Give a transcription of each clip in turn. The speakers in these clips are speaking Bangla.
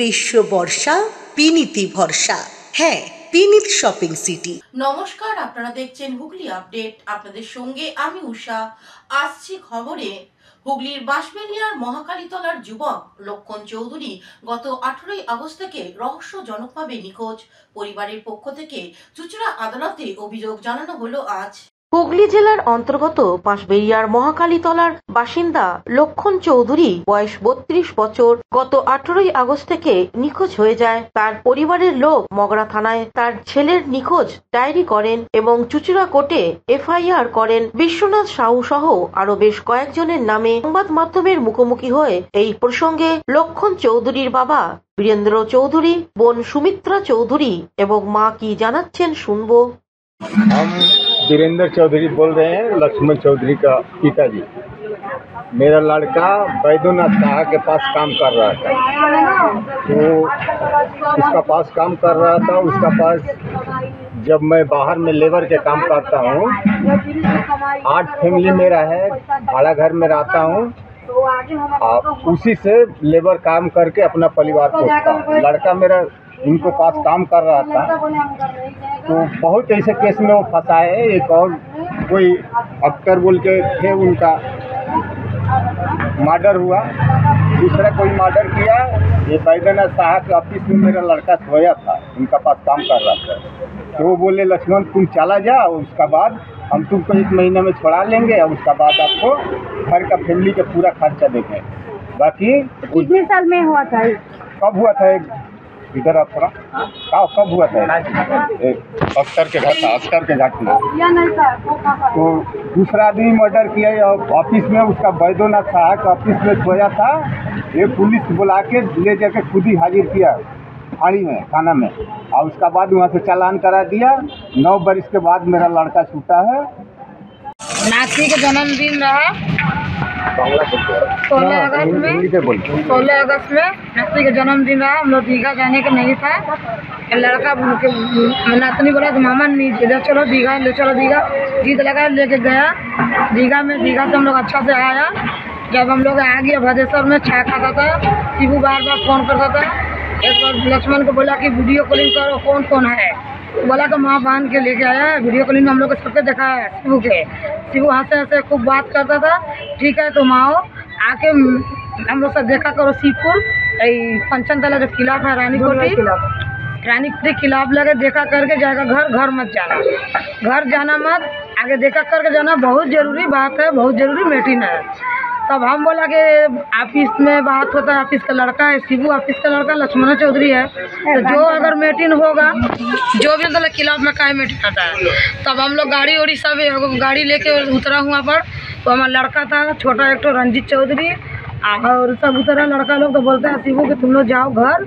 গ্রীষ্ম বর্ষা বিনীতি ভরসা। হ্যাঁ, বিনীত শপিং সিটি। নমস্কার, আপনারা দেখছেন হুগলি আপডেট। আপনাদের সঙ্গে আমি উষা। আসছি খবরে। হুগলির বাঁশবেড়িয়ার মহাকালীতলার যুবক লক্ষণ চৌধুরী গত 18ই আগস্ট থেকে রহস্যজনকভাবে নিখোঁজ। পরিবারের পক্ষ থেকে চুঁচুড়া আদালতে অভিযোগ জানানো হলো আজ। হুগলি জেলার অন্তর্গত বাঁশবেড়িয়ার মহাকালীতলার বাসিন্দা লক্ষণ চৌধুরী, বয়স 32 বছর, গত 18ই আগস্ট থেকে নিখোঁজ হয়ে যায়। তার পরিবারের লোক মগরা থানায় তার ছেলের নিখোঁজ ডায়েরি করেন এবং চুঁচুড়া কোর্টে এফআইআর করেন। বিশ্বনাথ সাহু সহ আরো বেশ কয়েকজনের নামে সংবাদ মাধ্যমের মুখোমুখি হয়ে এই প্রসঙ্গে লক্ষণ চৌধুরীর বাবা বীরেন্দ্র চৌধুরী, বোন সুমিত্রা চৌধুরী এবং মা কি জানাচ্ছেন শুনবো। हम वीरेंद्र चौधरी बोल रहे हैं, लक्ष्मण चौधरी का पिताजी। मेरा लड़का बैद्यनाथ साहा के पास काम कर रहा था, तो उसका पास काम कर रहा था। उसका पास जब मैं बाहर में लेबर के काम करता हूँ, 8 फैमिली मेरा है, भाड़ा घर में रहता हूँ, उसी से लेबर काम करके अपना परिवार पोषता हूँ। लड़का मेरा उनको पास काम कर रहा था, तो बहुत ऐसे केस में वो फंसा है। एक और कोई अख्तर बोल के थे, उनका मर्डर हुआ। दूसरा कोई मर्डर किया। ये बैद्यनाथ साहा के ऑफिस में मेरा लड़का सोया था, उनका पास काम कर रहा था। तो वो बोले लक्ष्मण तुम चला जाओ, उसका बाद हम तुमको 1 महीने में छोड़ा लेंगे और उसका बाद आपको घर का फैमिली का पूरा खर्चा देंगे। बाकी कितने साल में हुआ था? कब हुआ था? इधर आप थोड़ा कब हुआ था? अख्तर के घर था, अख्तर के घाट में। तो दूसरा आदमी मर्डर किया ऑफिस में, उसका बैद्यनाथ साहा का ऑफिस में सोया था। ये पुलिस बुला के ले जाके खुद ही हाजिर किया थाने में, थाना में, और उसका बाद वहाँ से चालान करा दिया। 9 बरस के बाद मेरा लड़का छूटा है। नाती का जन्मदिन रहा 16 अगस्त में नाती का जन्मदिन रहा। हम लोग दीघा जाने का नहीं था। लड़का नातनी बोला तो मामा नहीं ले चलो दीघा, ले चलो दीघा। जीत लगा लेके गया दीघा में। दीघा से हम लोग अच्छा से आया। जब हम लोग आ गया भदेश्वर में छा खाता था, शिबू बार बार फ़ोन करता था। एक बार लक्ष्मण को बोला कि वीडियो कॉलिंग करो, कौन है? बोला तो माँ बांध के लेके आया। वीडियो कॉलिंग में हम लोग को सबके देखा है शिबू के। शिबू हंसे हंसे खूब बात करता था। ठीक है तुम आओ, आके हम लोग से देखा करो शिवपुर पंचन तला जो खिलाफ है रानीकोटी खिलाफ लगे देखा करके जाएगा। घर मत जाना, घर जाना मत, आगे देखा करके जाना। बहुत ज़रूरी बात है, बहुत ज़रूरी मीटिंग है। तब हम बोला कि ऑफिस में बात होता है, ऑफिस का लड़का है शिबू, ऑफिस का लड़का लक्ष्मण चौधरी है। तो जो अगर मीटिंग होगा, जो भी मतलब खिलाफ में का मीटिंग होता है, तब हम लोग गाड़ी उड़ी सब गाड़ी लेके उतरा हुआ पर। तो हमारा लड़का था छोटा एक तो रंजीत चौधरी और सब उतरा लड़का लोग। तो बोलते हैं शिबू कि तुम लोग जाओ घर,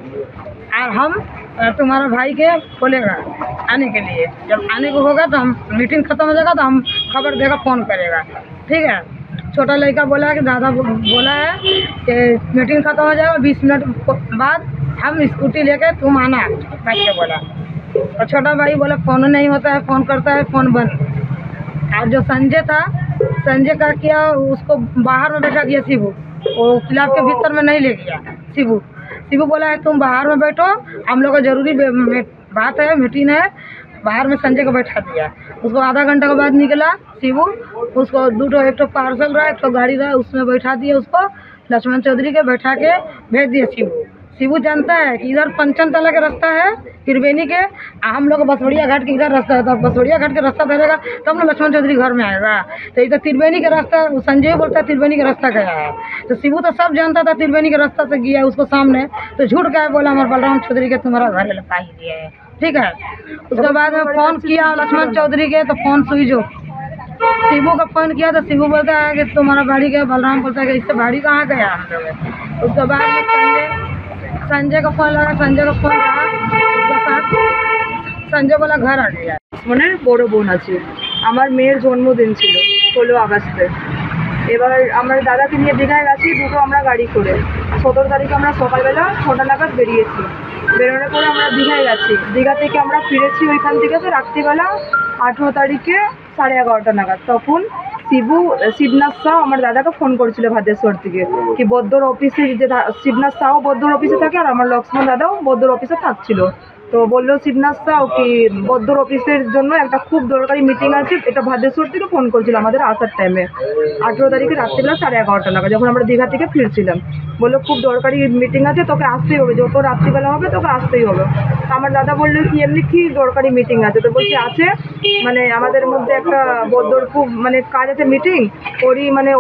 और हम तुम्हारा भाई के बोलेगा आने के लिए। जब आने को होगा तो हम मीटिंग ख़त्म हो जाएगा तो हम खबर देगा, फ़ोन करेगा। ठीक है। छोटा लड़का बोला कि दादा बोला है कि मीटिंग ख़त्म हो जाएगा, 20 मिनट बाद हम स्कूटी लेके तुम आना बैठ के बोला। और छोटा भाई बोला फ़ोन नहीं होता है, फ़ोन करता है फ़ोन बंद। और जो संजय था, संजय का किया उसको बाहर में बैठा दिया शिबू, वो क्लब के भीतर में नहीं ले गया शिबू बोला है तुम बाहर में बैठो, हम लोग का ज़रूरी बात है, मीटिंग है। बाहर में संजय को बैठा दिया। उसको आधा घंटा के बाद निकला शिबू, उसको एक तो पार्सल रहा, एक तो गाड़ी रहा, उसमें बैठा दिया उसको। लक्ष्मण चौधरी के बैठा के भेज दिया शिबू जानता है कि इधर पंचन तला का रास्ता है त्रिवेणी के, हम लोग बसवड़िया घाट के इधर रास्ता है। तो बसवड़िया घाट के रास्ता धरेगा तब ना लक्ष्मण चौधरी घर में आएगा। तो इधर त्रिवेणी का रास्ता, संजय बोलता है त्रिवेणी का रास्ता गया है। तो शिबू तो सब जानता था त्रिवेणी के रास्ता से गया उसको सामने। तो झूठ गया, बोला हमारे बलराम चौधरी के तुम्हारा घर लपा ही दिया है। ठीक है। उसके बाद में फ़ोन किया लक्ष्मण चौधरी के, तो फ़ोन स्विच ऑफ। शिबू का फ़ोन किया तो शिबू बोलता है कि तुम्हारा भाड़ी गया। बलराम बोलता है कि इससे भाड़ी कहाँ गया हम लोग। उसके बाद में संजय का फ़ोन लगा, संजय का फ़ोन लगा, उसके साथ संजय बोला घर आ गया। মানে বড় বোন আছে, আমার মেয়ের জন্মদিন ছিল 16 আগস্টে। এবার আমরা দাদাকে নিয়ে দীঘায় গেছি দুটো আমরা গাড়ি করে। 17 তারিখে আমরা সকালবেলা 6টা নাগাদ বেরিয়েছি। বেরোনোর পরে আমরা দীঘায় গেছি। দীঘা থেকে আমরা ফিরেছি ওইখান থেকে তো রাত্রিবেলা 18 তারিখে 11:30 নাগাদ। তখন শিবনাথ সাউ আমার দাদাকে ফোন করেছিল ভাদেশ্বর থেকে, কি বদ্দর অফিসে যে শিবনাথ সাউ বদ্দর অফিসে থাকে আর আমার লক্ষ্মণ দাদাও বদ্দর অফিসে থাকছিল। তো বললো শিবনাথ সাউ কি বদ্দর অফিসের জন্য একটা খুব দরকারি মিটিং আছে, এটা ভাদেশ্বর থেকে ফোন করেছিল আমাদের আসার টাইমে 18 তারিখে রাত্রিবেলা 11:30 নাগাদ, যখন আমরা দীঘা থেকে ফিরছিলাম। বললো খুব দরকারি মিটিং আছে, তোকে আসতেই হবে, যত রাত্রিবেলা হবে তোকে আসতেই হবে। আমার দাদা বললো কি এমনি কি দরকারি মিটিং আছে? তো বলছি আছে, মানে আমাদের মধ্যে একটা বদ্দর খুব মানে কাজ আছে মিটিং, ওরই মানে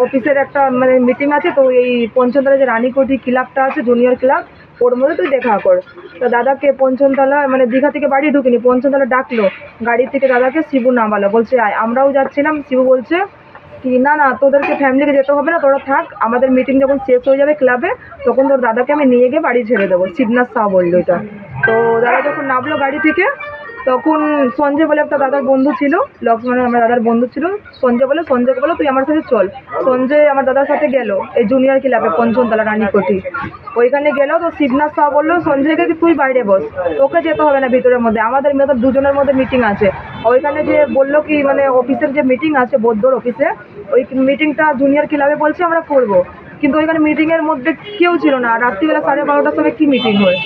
অফিসের একটা মানে মিটিং আছে, তো এই পঞ্চমতলা যে রানীকুঠি ক্লাবটা আছে জুনিয়র ক্লাব, ওর মধ্যে তুই দেখা কর। তো দাদাকে পঞ্চমতলা মানে দীঘা থেকে বাড়ি ঢুকিনি, পঞ্চমতলা ডাকলো, গাড়ি থেকে দাদাকে শিবু নামালো, বলছে আয়। আমরাও যাচ্ছিলাম, শিবু বলছে কি না না তোদেরকে ফ্যামিলিকে যেতে হবে না, তোরা থাক, আমাদের মিটিং যখন শেষ হয়ে যাবে ক্লাবে তখন তোর দাদাকে আমি নিয়ে গিয়ে বাড়ি ছেড়ে দেবো। শিবনাথ শাহ বললো এটা। তো দাদা যখন নামলো গাড়ি থেকে, তখন সঞ্জয় বলে একটা দাদার বন্ধু ছিল, লক্ষ্মণ আমার দাদার বন্ধু ছিল, সঞ্জয় সঞ্জয়কে বলো তুই আমার সাথে চল। সঞ্জয় আমার দাদার সাথে গেল এই জুনিয়র ক্লাবে পঞ্চমতলা রানীকুঠি, ওইখানে গেল। তো শিবনাথ শাহ বললো সঞ্জয়কে কি তুই বাইরে বস, তোকে যেতে হবে না ভিতরের মধ্যে, আমাদের মেয়েদের দুজনের মধ্যে মিটিং আছে। ওইখানে যে বললো কি মানে অফিসের যে মিটিং আছে বদ্দর অফিসে, ওই মিটিংটা জুনিয়র ক্লাবে বলছে আমরা করবো, কিন্তু ওইখানে মিটিংয়ের মধ্যে কেউ ছিল না। রাত্রিবেলা 12:30টার সময় কি মিটিং হয়,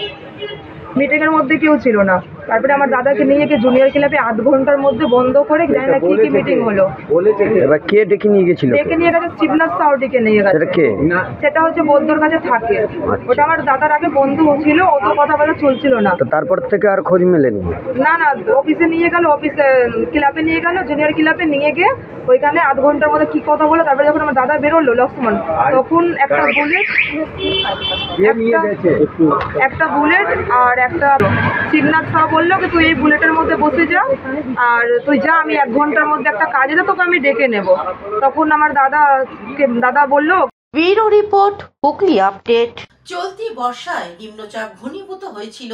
মিটিংয়ের মধ্যে কেউ ছিল না। তারপরে আমার দাদাকে নিয়ে গিয়ে জুনিয়র ক্লাবে 8 ঘন্টার মধ্যে বন্ধ করে জানি না কি কি মিটিং হলো। এবার কে ডেকে নিয়ে গেছিল? ডেকে নিয়ে গেছে শিবনাথ সাউ, ডেকে নিয়ে গেছে। সেটা কে? সেটা হচ্ছে বদ্দর কাছে থাকে, ওটা আমার দাদার আগে বন্ধু ছিল, অত কথা বলা চলছিল না। তো তারপর থেকে আর খোঁজ মেলেনি? না না, অফিসে নিয়ে গেল, অফিসে ক্লাবে নিয়ে গেল, জুনিয়র ক্লাবে নিয়ে গিয়ে ওইখানে 8 ঘন্টার মধ্যে কি কথা বলে, তারপরে যখন আমার দাদা বেরোলো লক্ষ্মণ, তখন একটা বুলেট আর একটা শিবনাথ শাহ বললো কি তুই এই বুলেটের মধ্যে বসে যা, আর তুই যা, আমি 1 ঘন্টার মধ্যে একটা কাজ আছে তোকে আমি ডেকে নেব। তখন আমার দাদা বললো। Bureau report, Hooghly update. চলতি বর্ষায় নিম্নচাপ ঘনীভূত হয়েছিল,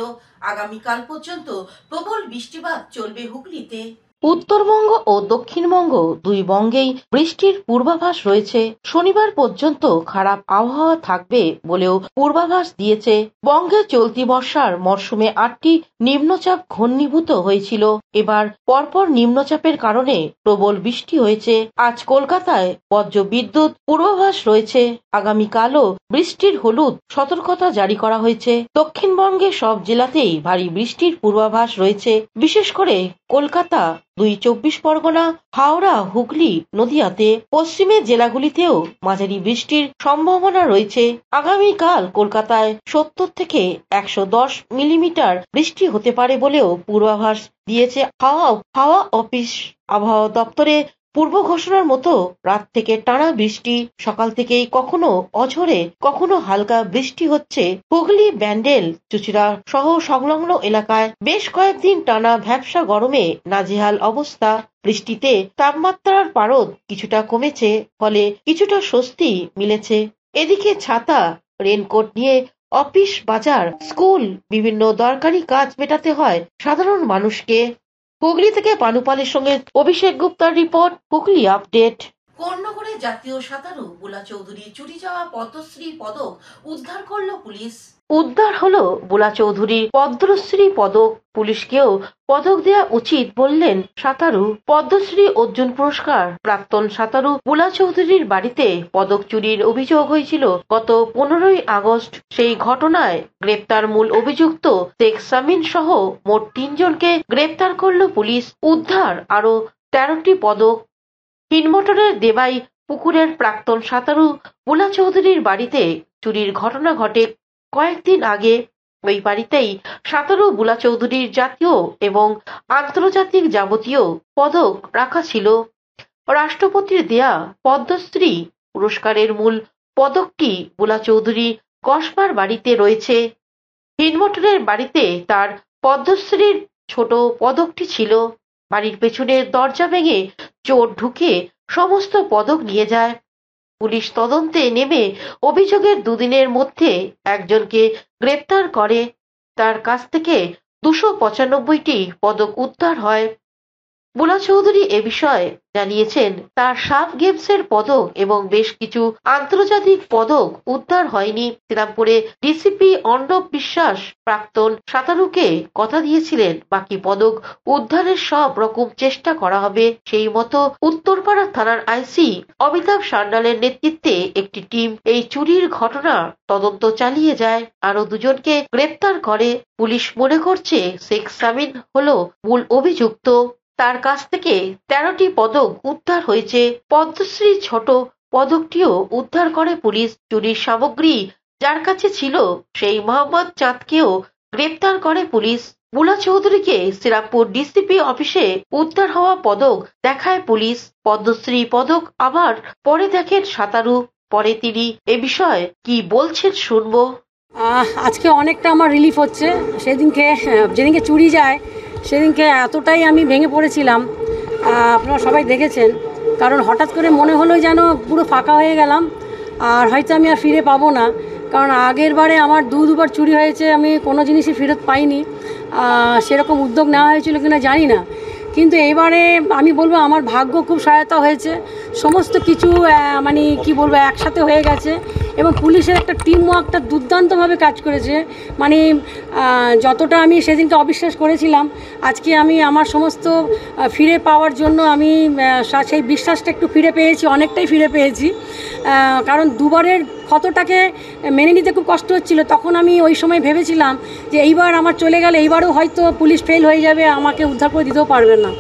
আগামীকাল পর্যন্ত প্রবল বৃষ্টিপাত চলবে হুগলিতে। উত্তরবঙ্গ ও দক্ষিণবঙ্গ দুই বঙ্গেই বৃষ্টির পূর্বাভাস রয়েছে। শনিবার পর্যন্ত খারাপ আবহাওয়া থাকবে বলেও পূর্বাভাস দিয়েছে। বঙ্গে চলতি বর্ষার মরশুমে 8টি নিম্নচাপ ঘনীভূত হয়েছিল। এবার পরপর নিম্নচাপের কারণে প্রবল বৃষ্টি হয়েছে। আজ কলকাতায় বজ্র বিদ্যুৎ পূর্বাভাস রয়েছে। আগামীকালও বৃষ্টির হলুদ সতর্কতা জারি করা হয়েছে। দক্ষিণবঙ্গের সব জেলাতেই ভারী বৃষ্টির পূর্বাভাস রয়েছে। বিশেষ করে কলকাতা, 2 চব্বিশ পরগনা, হাওড়া, হুগলি, নদিয়াতে। পশ্চিমের জেলাগুলিতেও মাঝারি বৃষ্টির সম্ভাবনা রয়েছে। আগামীকাল কলকাতায় 70 থেকে 110 মিলিমিটার বৃষ্টি হতে পারে বলেও পূর্বাভাস দিয়েছে হাওয়া অফিস। আবহাওয়া দপ্তরে পূর্ব ঘোষণার মতো রাত থেকে টানা বৃষ্টি, সকাল থেকেই কখনো অঝোরে কখনো হালকা বৃষ্টি হচ্ছে। হুগলি, ব্যান্ডেল, চুঁচুড়া সহ সংলগ্ন এলাকায় বেশ কয়েকদিন টানা ভ্যাপসা গরমে নাজেহাল অবস্থা। বৃষ্টিতে তাপমাত্রার পারদ কিছুটা কমেছে, ফলে কিছুটা স্বস্তি মিলেছে। এদিকে ছাতা, রেনকোট নিয়ে অফিস, বাজার, স্কুল, বিভিন্ন দরকারি কাজ মেটাতে হয় সাধারণ মানুষকে। হুগলি থেকে পানুপালের সঙ্গে অভিষেক গুপ্তার রিপোর্ট, হুগলি আপডেট। কোন্নগরে জাতীয় সাঁতারু বুলা চৌধুরী চুরি যাওয়া পদ্মশ্রী পদক উদ্ধার করল পুলিশ। উদ্ধার হলো বুলা চৌধুরীর পদ্মশ্রী পদক। পুলিশকেও পদক দেওয়া উচিত বললেন সাঁতারু। পদ্মশ্রী অর্জুন পুরস্কার প্রাক্তন সাঁতারু বুলা চৌধুরীর বাড়িতে পদক চুরির অভিযোগ হয়েছিল গত 15ই আগস্ট। সেই ঘটনায় গ্রেপ্তার মূল অভিযুক্ত শেখ সামিন সহ মোট 3 জনকে গ্রেপ্তার করল পুলিশ। উদ্ধার আরো 13টি পদক। হিনমোটরের দেবাই পুকুরের প্রাক্তন সাঁতারু বুলা চৌধুরীর বাড়িতে চুরির ঘটনা ঘটে কয়েকদিন আগে। ওই বাড়িতেই সাঁতারু বুলা চৌধুরীর জাতীয় এবং আন্তর্জাতিক যাবতীয় পদক রাখা ছিল। রাষ্ট্রপতির দেয়া পদ্মশ্রী পুরস্কারের মূল পদকটি বুলা চৌধুরী কসবার বাড়িতে রয়েছে। হিনমোটরের বাড়িতে তার পদ্মশ্রীর ছোট পদকটি ছিল। বাড়ির পেছনের দরজা ভেঙে চোর ঢুকে সমস্ত পদক নিয়ে যায়। পুলিশ তদন্তে নেমে অভিযোগের 2 দিনের মধ্যে একজনকে গ্রেপ্তার করে। তার কাছ থেকে 295টি পদক উদ্ধার হয়। বুলা চৌধুরী এ বিষয়ে জানিয়েছেন, তার সাফ গেমসের পদক এবং বেশ কিছু আন্তর্জাতিক পদক উদ্ধার হয়নি। শ্রীরামপুরে ডিসিপি অর্ণব বিশ্বাস প্রাক্তন সাঁতারুকে কথা দিয়েছিলেন, বাকি পদক উদ্ধারের সব রকম চেষ্টা করা হবে। সেই মতো উত্তরপাড়া থানার আইসি অমিতাভ সান্যালের নেতৃত্বে একটি টিম এই চুরির ঘটনা তদন্ত চালিয়ে যায়, আরো দুজনকে গ্রেপ্তার করে। পুলিশ মনে করছে শেখ সামিন হলো মূল অভিযুক্ত। তার কাছ থেকে 13টি পদক উদ্ধার হয়েছে। পদ্মশ্রী ছোট পদকটিও উদ্ধার করে পুলিশ। চুরির সামগ্রী যার কাছে ছিল সেই মোহাম্মদ চাঁদকেও গ্রেপ্তার করে পুলিশ। বুলা চৌধুরীকে শ্রীরামপুর ডিসিপি অফিসে উদ্ধার হওয়া পদক দেখায় পুলিশ। পদ্মশ্রী পদক আবার পরে দেখেন সাঁতারু। পরে তিনি এ বিষয়ে কি বলছেন শুনবো। আজকে অনেকটা আমার রিলিফ হচ্ছে। যেদিনকে চুরি যায় সেদিনকে এতটাই আমি ভেঙে পড়েছিলাম, আপনারা সবাই দেখেছেন। কারণ হঠাৎ করে মনে হলো যেন পুরো ফাঁকা হয়ে গেলাম, আর হয়তো আমি আর ফিরে পাবো না। কারণ আগের বারে আমার দুবার চুরি হয়েছে, আমি কোনো জিনিসই ফেরত পাইনি। সেরকম উদ্যোগ নেওয়া হয়েছিল কিনা জানি না, কিন্তু এবারে আমি বলবো আমার ভাগ্য খুব সহায়তা হয়েছে। সমস্ত কিছু মানে কি বলবো একসাথে হয়ে গেছে, এবং পুলিশের একটা টিম ওয়ার্কটা দুর্দান্তভাবে কাজ করেছে। মানে যতটা আমি সেদিনকে অবিশ্বাস করেছিলাম, আজকে আমি আমার সমস্ত ফিরে পাওয়ার জন্য আমি সেই বিশ্বাসটা একটু ফিরে পেয়েছি, অনেকটাই ফিরে পেয়েছি। কারণ দুবারের ক্ষতটাকে মেনে নিতে খুব কষ্ট হচ্ছিল। তখন আমি ওই সময় ভেবেছিলাম যে এইবার আমার চলে গেলে এইবারও হয়তো পুলিশ ফেল হয়ে যাবে, আমাকে উদ্ধার করে দিতেও পারবে না।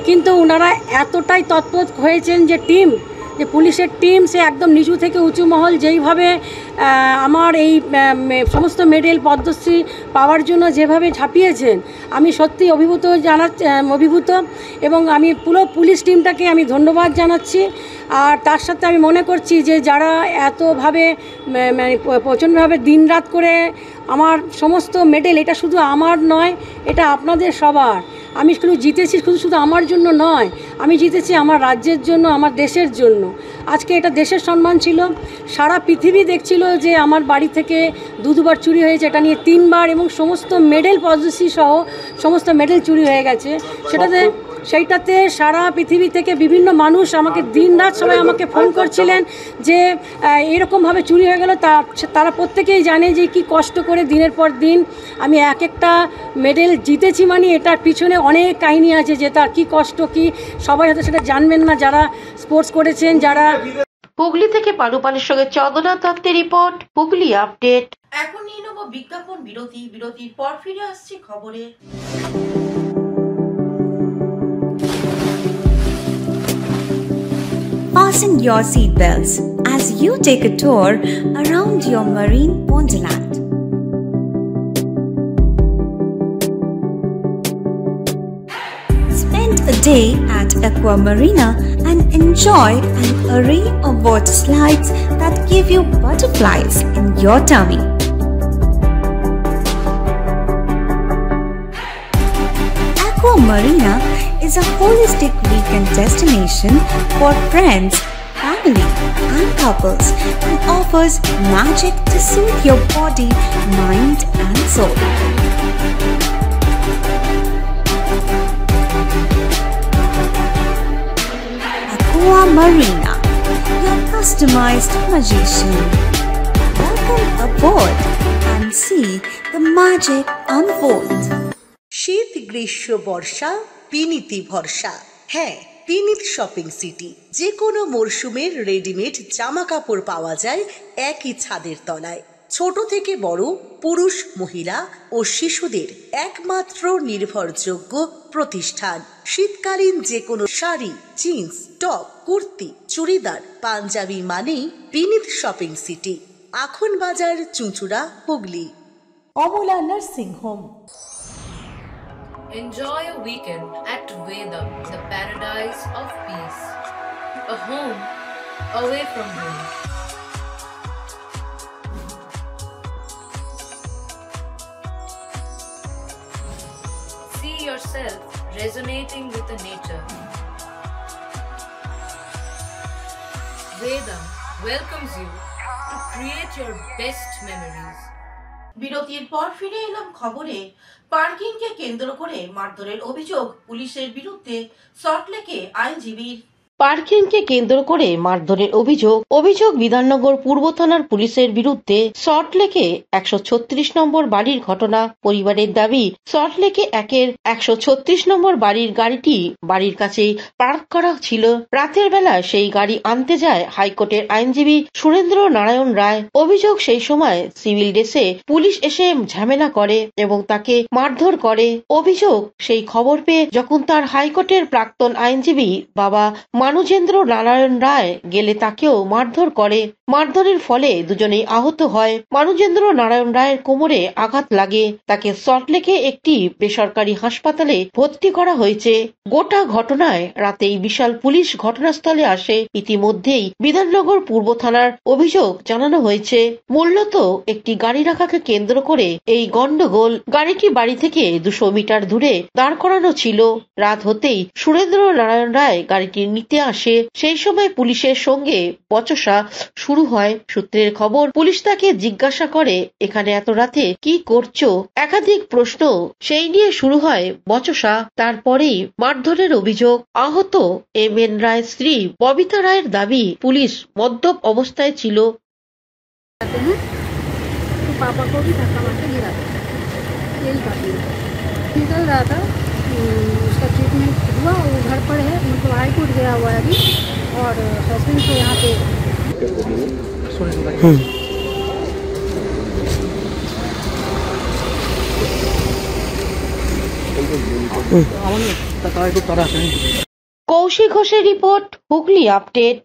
কিন্তু ওনারা এতটাই তৎপর হয়েছেন যে পুলিশের টিম সে একদম নিচু থেকে উঁচু মহল যেইভাবে আমার এই সমস্ত মেডেল পদ্মশ্রী পাওয়ার জন্য যেভাবে ঝাঁপিয়েছেন, আমি সত্যি অভিভূত, এবং আমি পুরো পুলিশ টিমটাকে আমি ধন্যবাদ জানাচ্ছি। আর তার সাথে আমি মনে করছি যে যারা এতভাবে মানে প্রচণ্ডভাবে দিনরাত করে আমার সমস্ত মেডেল, এটা শুধু আমার নয়, এটা আপনাদের সবার। আমি জিতেছি শুধু আমার জন্য নয়, আমি জিতেছি আমার রাজ্যের জন্য, আমার দেশের জন্য। আজকে এটা দেশের সম্মান ছিল। সারা পৃথিবী দেখছিল যে আমার বাড়ি থেকে দুবার চুরি হয়েছে, এটা নিয়ে 3বার, এবং সমস্ত মেডেল পদ্মশ্রী সহ সমস্ত মেডেল চুরি হয়ে গেছে। সেইটাতে সারা পৃথিবী থেকে বিভিন্ন মানুষ আমাকে দিনরাত সবাই আমাকে ফোন করছিলেন যে এরকমভাবে চুরি হয়ে গেল। তারা প্রত্যেকেই জানে যে কি কষ্ট করে দিনের পর দিন আমি একটা মেডেল জিতেছি। মানে এটার পিছনে অনেক কাহিনী আছে, যে তার কি কষ্ট, কি সবাই হয়তো সেটা জানবেন না যারা স্পোর্টস করেছেন। যারা হুগলি থেকে পানুপালের সঙ্গে চন্দনা দত্তের রিপোর্ট, হুগলি আপডেট। এখন নিয়ে নেব বিজ্ঞাপন বিরতি। বিরতির পর ফিরে আসছি খবরে। Fasten your seatbelts as you take a tour around your marine wonderland. Spend a day at Aqua Marina and enjoy an array of water slides that give you butterflies in your tummy. Aqua Marina is a holistic weekend destination for friends, family, and couples, and offers magic to soothe your body, mind, and soul. Aqua Marina, your customized magician. Welcome aboard and see the magic unfold. শীত গ্রীষ্ম বর্ষা বিনীতি ভরসা। হ্যাঁ, বিনীত শপিং সিটি। যে কোনো মরশুমের রেডিমেড জামা কাপড় পাওয়া যায় একই ছাদের তলায়। ছোট থেকে বড়, পুরুষ, মহিলা ও শিশুদের একমাত্র নির্ভরযোগ্য প্রতিষ্ঠান। শীতকালীন যে কোনো শাড়ি, জিন্স, টপ, কুর্তি, চুড়িদার, পাঞ্জাবি মানেই Binit shopping city. Akhan Bazar, Chuchura, Hooghly. Amala nursing home. Enjoy a weekend at Vedam, the paradise of peace. A home away from home. See yourself resonating with the nature. Vedam welcomes you to create your best memories. বিরতির পর ফিরে এলাম খবরে। পার্কিংকে কেন্দ্র করে মারধরের অভিযোগ পুলিশের বিরুদ্ধে সল্টলেকে আইনজীবীর। পার্কিংকে কেন্দ্র করে মারধরের অভিযোগ বিধাননগর পূর্ব থানার পুলিশের বিরুদ্ধে। সল্টলেকে 136 নম্বর বাড়ির ঘটনা। পরিবারের দাবি, সল্টলেকে 136 নম্বর বাড়ির গাড়িটি বাড়ির কাছে পার্ক করা ছিল। রাতের বেলা সেই গাড়ি আনতে যায় হাইকোর্টের আইনজীবী সুরেন্দ্র নারায়ণ রায়। অভিযোগ, সেই সময় সিভিল ড্রেসে পুলিশ এসে ঝামেলা করে এবং তাকে মারধর করে। অভিযোগ, সেই খবর পেয়ে যখন তার হাইকোর্টের প্রাক্তন আইনজীবী বাবা মানুজেন্দ্র নারায়ণ রায় গেলে তাকেও মারধর করে। মারধরের ফলে দুজনেই আহত হয়। মানুজেন্দ্র নারায়ণ রায়ের কোমরে আঘাত লাগে। তাকে সল্টলেকে একটি বেসরকারি হাসপাতালে ভর্তি করা হয়েছে। গোটা ঘটনায় রাতেই বিশাল পুলিশ ঘটনাস্থলে আসে। ইতিমধ্যেই বিধাননগর পূর্ব থানার অভিযোগ জানানো হয়েছে। মূলত একটি গাড়ি রাখাকে কেন্দ্র করে এই গন্ডগোল। গাড়িটি বাড়ি থেকে 200 মিটার দূরে দাঁড় করানো ছিল। রাত হতেই সুরেন্দ্র নারায়ণ রায় গাড়িটি নিতে আসে। সেই সময় পুলিশের সঙ্গে বচসা শুরু হয়। সূত্রের খবর, পুলিশ তাকে জিজ্ঞাসা করে, এখানে এত রাতে কি করছো? একাধিক প্রশ্ন, সেই নিয়ে শুরু হয় বচসা। তারপরেই মারধরের অভিযোগ। আহত MN রায়ের স্ত্রী ববিতা রায়ের দাবি, পুলিশ মদ্যপ অবস্থায় ছিল। पापा को भी धक्का मार के गिरा था, यही बात निकल रहा था। उसका ट्रीटमेंट हुआ, वो घर पर है, मतलब हाई कोर्ट गया हुआ है अभी, और हस्बैंड को यहाँ पे কৌশিক ঘোষের রিপোর্ট, হুগলি আপডেট।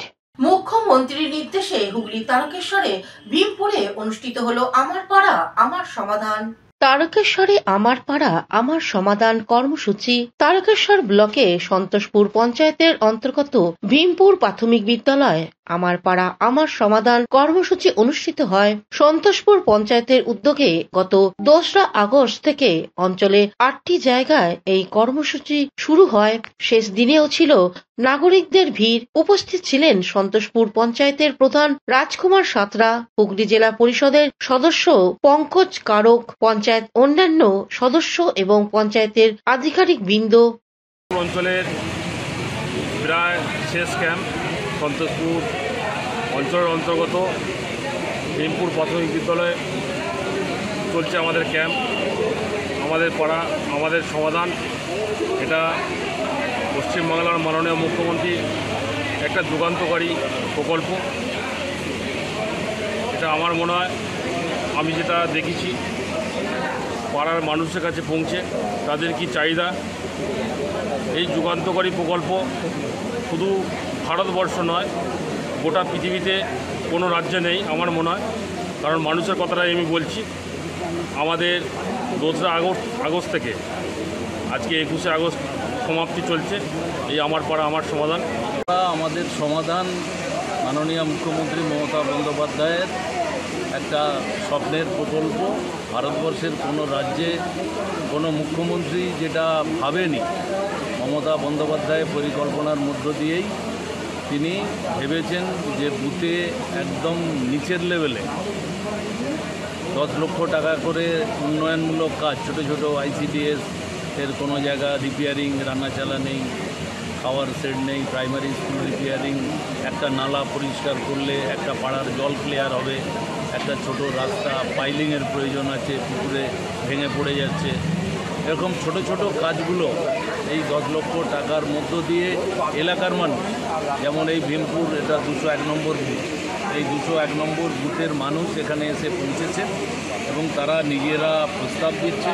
মুখ্যমন্ত্রীর নির্দেশে হুগলি তারকেশ্বরে ভীমপুরে অনুষ্ঠিত হলো আমার পাড়া আমার সমাধান। তারকেশ্বরে আমার পাড়া আমার সমাধান কর্মসূচি। তারকেশ্বর ব্লকে সন্তোষপুর পঞ্চায়েতের অন্তর্গত ভীমপুর প্রাথমিক বিদ্যালয় আমার পাড়া আমার সমাধান কর্মসূচি অনুষ্ঠিত হয়। সন্তোষপুর পঞ্চায়েতের উদ্যোগে গত 2রা আগস্ট থেকে অঞ্চলে 8টি জায়গায় এই কর্মসূচি শুরু হয়। শেষ দিনেও ছিল নাগরিকদের ভিড়। উপস্থিত ছিলেন সন্তোষপুর পঞ্চায়েতের প্রধান রাজকুমার সাঁতরা, হুগলি জেলা পরিষদের সদস্য পঙ্কজ কারক, পঞ্চায়েত অন্যান্য সদস্য এবং পঞ্চায়েতের আধিকারিক বৃন্দ। অঞ্চলের প্রায় শেষ ক্যাম্প সন্তোষপুর অঞ্চলের অন্তর্গত ভীমপুর প্রাথমিক বিদ্যালয়ে চলছে আমাদের ক্যাম্প। আমাদের পাড়া আমাদের সমাধান, এটা পশ্চিমবাংলার মাননীয় মুখ্যমন্ত্রীর একটা যুগান্তকারী প্রকল্প। এটা আমার মনে হয়, আমি যেটা দেখেছি, পাড়ার মানুষের কাছে পৌঁছে তাদের কি চাহিদা। এই যুগান্তকারী প্রকল্প শুধু ভারতবর্ষ নয়, গোটা পৃথিবীতে কোনো রাজ্যে নেই আমার মনে হয়। কারণ মানুষের কথাটাই আমি বলছি। আমাদের 2রা আগস্ট থেকে আজকে 21শে আগস্ট সমাপ্তি চলছে এই আমার পাড়া আমার সমাধান। আমাদের সমাধান মাননীয় মুখ্যমন্ত্রী মমতা বন্দ্যোপাধ্যায়ের একটা স্বপ্নের প্রকল্প। ভারতবর্ষের কোনো রাজ্যে কোনো মুখ্যমন্ত্রী যেটা ভাবেনি, মমতা বন্দ্যোপাধ্যায় পরিকল্পনার মধ্য দিয়েই তিনি ভেবেছেন যে বুথে একদম নিচের লেভেলে 10 লক্ষ টাকা করে উন্নয়নমূলক কাজ, ছোট ছোট ICDS এর কোনো জায়গা রিপেয়ারিং, রান্না চালা নেই, খাওয়ার সেট নেই, প্রাইমারি স্কুল রিপেয়ারিং, একটা নালা পরিষ্কার করলে একটা পাড়ার জল ক্লিয়ার হবে, একটা ছোট রাস্তা পাইলিংয়ের প্রয়োজন আছে, পুকুরে ভেঙে পড়ে যাচ্ছে। এরকম ছোট ছোট কাজগুলো এই 10 লক্ষ টাকার মধ্য দিয়ে এলাকার মানুষ, যেমন এই ভীমপুর, এটা 201 নম্বর বুথ, এই 201 নম্বর বুথের মানুষ এখানে এসে পৌঁছেছে এবং তারা নিজেরা প্রস্তাব দিচ্ছে।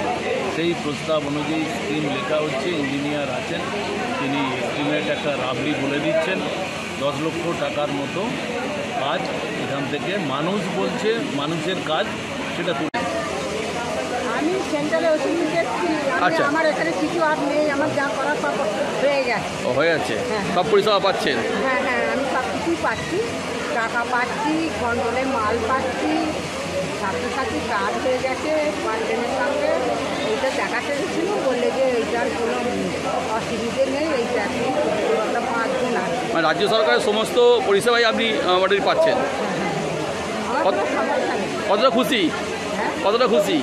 সেই প্রস্তাব অনুযায়ী স্কিম লেখা হচ্ছে। ইঞ্জিনিয়ার আছেন, তিনি এস্টিমেট একটা রাবলি বলে দিচ্ছেন। 10 লক্ষ টাকার মতো কাজ এখান থেকে মানুষ বলছে, মানুষের কাজ সেটা তুলে। আমি সেন্টারে ওষুধ নিতে এসেছি। আচ্ছা, আমার এখানে কিছু আর নেই, আমার যা করার সব হয়ে গেছে। হয়ে আছে, সব পরিষেবা পাচ্ছেন? হ্যাঁ হ্যাঁ, আমি সব কিছুই পাচ্ছি, টাকা পাচ্ছি, কন্ট্রোলে মাল পাচ্ছি, ছাত্রছাত্রী কাজ হয়ে গেছে পার্টেনের সঙ্গে। এইটা দেখাতে গেছিল, বললে যে এইটার কোনো অসুবিধে নেই, এইটা একটা 5 দিন আছে। মানে রাজ্য সরকারের সমস্ত পরিষেবাই আপনি মোটামুটি পাচ্ছেন? কতটা খুশি? কতটা খুশি?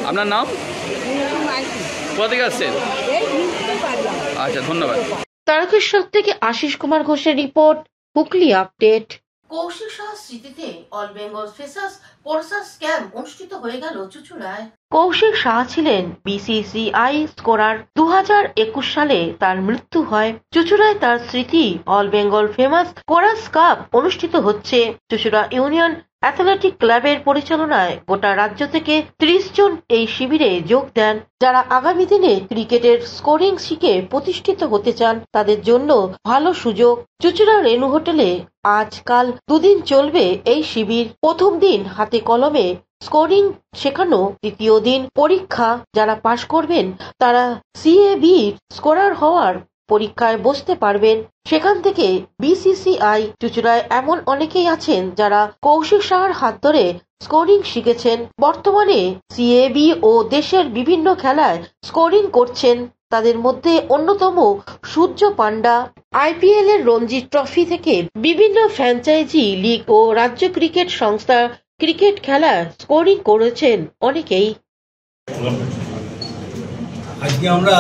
আপনার নাম? কোথা থেকে আসছেন? আচ্ছা, ধন্যবাদ। তারকেশ্বর থেকে আশিস কুমার ঘোষের রিপোর্ট, হুগলি আপডেট। কৌশিক সাহা স্মৃতিতে all Bengal freshers sports camp অনুষ্ঠিত হয়ে গেল চুঁচুড়ায়। কৌশিক সাহা ছিলেন বিসিসিআই স্কোরার। 2021 সালে তার মৃত্যু হয়। চুঁচুড়ায় তার স্মৃতি all Bengal famous scorers cup অনুষ্ঠিত হচ্ছে। চুঁচুড়া ইউনিয়ন অ্যাথলেটিক ক্লাবের পরিচালনায় গোটা রাজ্য থেকে 30 জন এই শিবিরে যোগ দেন। যারা আগামী দিনে ক্রিকেটের স্কোরিং শিখে প্রতিষ্ঠিত হতে চান তাদের জন্য ভালো সুযোগ। চুঁচুড়া রেনু হোটেলে আজকাল 2 দিন চলবে এই শিবির। প্রথম দিন হাতে কলমে স্কোরিং শেখানো, দ্বিতীয় দিন পরীক্ষা। যারা পাশ করবেন তারা সিএবি স্কোরার হওয়ার পরীক্ষায় বসতে পারবেন। সেখান থেকে বিসিসিআই চুঁচুড়ায় এমন অনেকেই আছেন যারা কৌশিক সাহার হাত ধরে স্কোরিং শিখেছেন। বর্তমানে সিএবি ও দেশের বিভিন্ন খেলায় স্কোরিং করছেন। তাদের মধ্যে অন্যতম সূর্য পান্ডা। আইপিএল এর রঞ্জি ট্রফি থেকে বিভিন্ন ফ্র্যাঞ্চাইজি লিগ ও রাজ্য ক্রিকেট সংস্থা ক্রিকেট খেলা স্কোরিং করেছেন অনেকেই। আজকে আমরা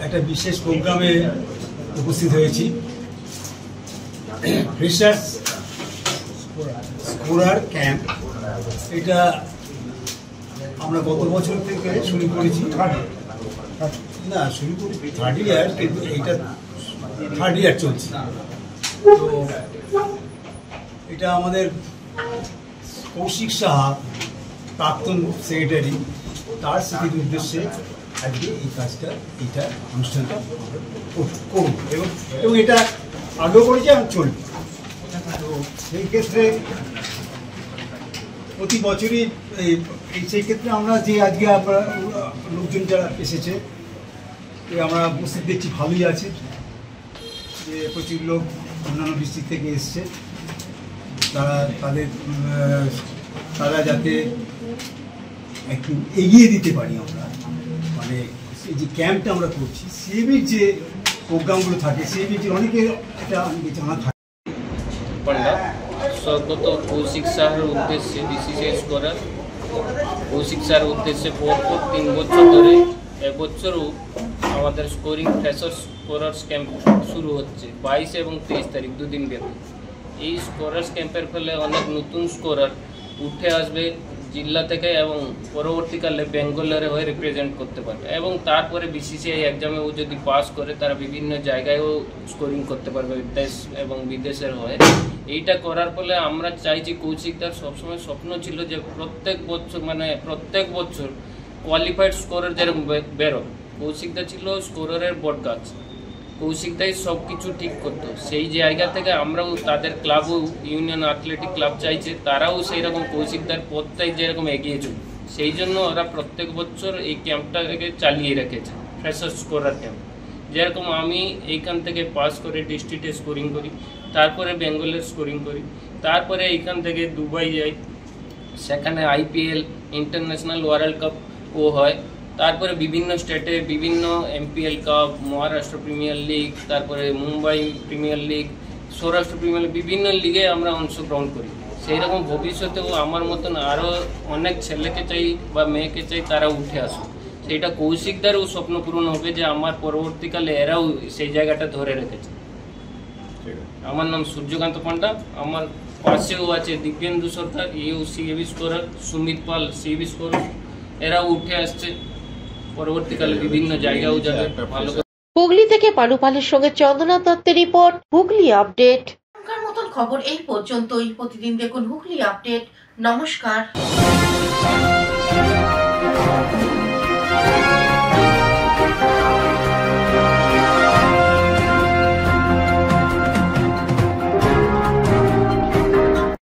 একটা বিশেষ প্রোগ্রামে উপস্থিত হয়েছি। ফ্রেশার্স স্কোরার ক্যাম্প, এটা আমরা গত বছর থেকে শুরু করেছি। না, শুরু করি 3rd ইয়ার, কিন্তু এইটা 3rd ইয়ার চলছে। তো এটা আমাদের কৌশিক সাহা, প্রাক্তন সেক্রেটারি, তার স্মৃতির উদ্দেশ্যে আজকে এই কাজটা, এইটা অনুষ্ঠানটা করব এবং এটা আগেও করেছি এবং চলবে। তো সেই ক্ষেত্রে প্রতি বছরই সেই ক্ষেত্রে আমরা যে আজকে আমরা লোকজন যারা এসেছে আমরা উপস্থিত দেখছি ভালোই আছে, যে প্রচুর লোক অন্যান্য ডিস্ট্রিক্ট থেকে এসছে। তারা যাতে একটু এগিয়ে দিতে পারি আমরা, মানে এই যে ক্যাম্পটা আমরা করছি, সিএবির যে প্রোগ্রামগুলো থাকে, সিএবির যে অনেকে এটা জানা থাকে। স্বর্গত কৌশিক সাহার উদ্দেশ্যে বিসিসিআই স্কোরার, কৌশিক সাহার উদ্দেশ্যে পরপর 3 বছর ধরে, এবছরও আমাদের স্কোরিং ফ্রেশার্স স্কোরার্স ক্যাম্প শুরু হচ্ছে 22 এবং 23 তারিখ, 2 দিন ব্যাপী। এই স্কোরার্স ক্যাম্পের ফলে অনেক নতুন স্কোরার উঠে আসবে জেলা থেকে এবং পরবর্তীকালে বেঙ্গলের হয়ে রিপ্রেজেন্ট করতে পারবে, এবং তারপরে বিসিসিআই এক্সামেও যদি পাস করে তারা বিভিন্ন জায়গায়ও স্কোরিং করতে পারবে দেশ এবং বিদেশের হয়ে। এইটা করার ফলে আমরা চাইছি, কৌশিকদার সবসময় স্বপ্ন ছিল যে প্রত্যেক বছর কোয়ালিফাইড স্কোরার যেরকম বেরো, কৌশিকদা ছিল স্কোরারের বটগাছ। কৌশিকদাই সব কিছু ঠিক করতো। সেই জায়গা থেকে আমরাও তাদের ক্লাবও, ইউনিয়ন অ্যাথলেটিক ক্লাব চাইছে তারাও সেই রকম কৌশিকদার পথটাই যেরকম এগিয়ে চলবে, সেই জন্য ওরা প্রত্যেক বছর এই ক্যাম্পটাকে চালিয়ে রেখেছে, ফ্রেশার্স স্কোরার ক্যাম্প। যেরকম আমি এইখান থেকে পাস করে ডিস্ট্রিক্টে স্কোরিং করি, তারপরে বেঙ্গলের স্কোরিং করি, তারপরে এইখান থেকে দুবাই যাই, সেখানে আইপিএল, ইন্টারন্যাশনাল ওয়ার্ল্ড কাপও হয়। তারপরে বিভিন্ন স্টেটে বিভিন্ন MPL cup, Maharashtra premier league, তারপরে Mumbai premier league, Saurashtra premier league, বিভিন্ন লিগে আমরা অংশগ্রহণ করি। সেই রকম ভবিষ্যতেও আমার মতন আরও অনেক ছেলেকে চাই বা মেয়েকে চাই তারা উঠে আসুক। সেইটা কৌশিকদারও স্বপ্ন পূরণ হবে যে আমার পরবর্তীকালে এরাও সেই জায়গাটা ধরে রেখেছে। আমার নাম সূর্যকান্ত পান্ডা, আমার পাশেও আছে দিব্যেন্দু সরকার, ইউ CAB scorer, Sumit Pal CAB scorer, এরাও উঠে আসছে, পরবর্তীকালে বিভিন্ন জায়গাও যাবে ভালো। হুগলি থেকে পালু পালের সঙ্গে চন্দনা দত্তের রিপোর্ট, হুগলি আপডেট। এখনকার মতন খবর এই পর্যন্তই। প্রতিদিন দেখুন হুগলি আপডেট। নমস্কার।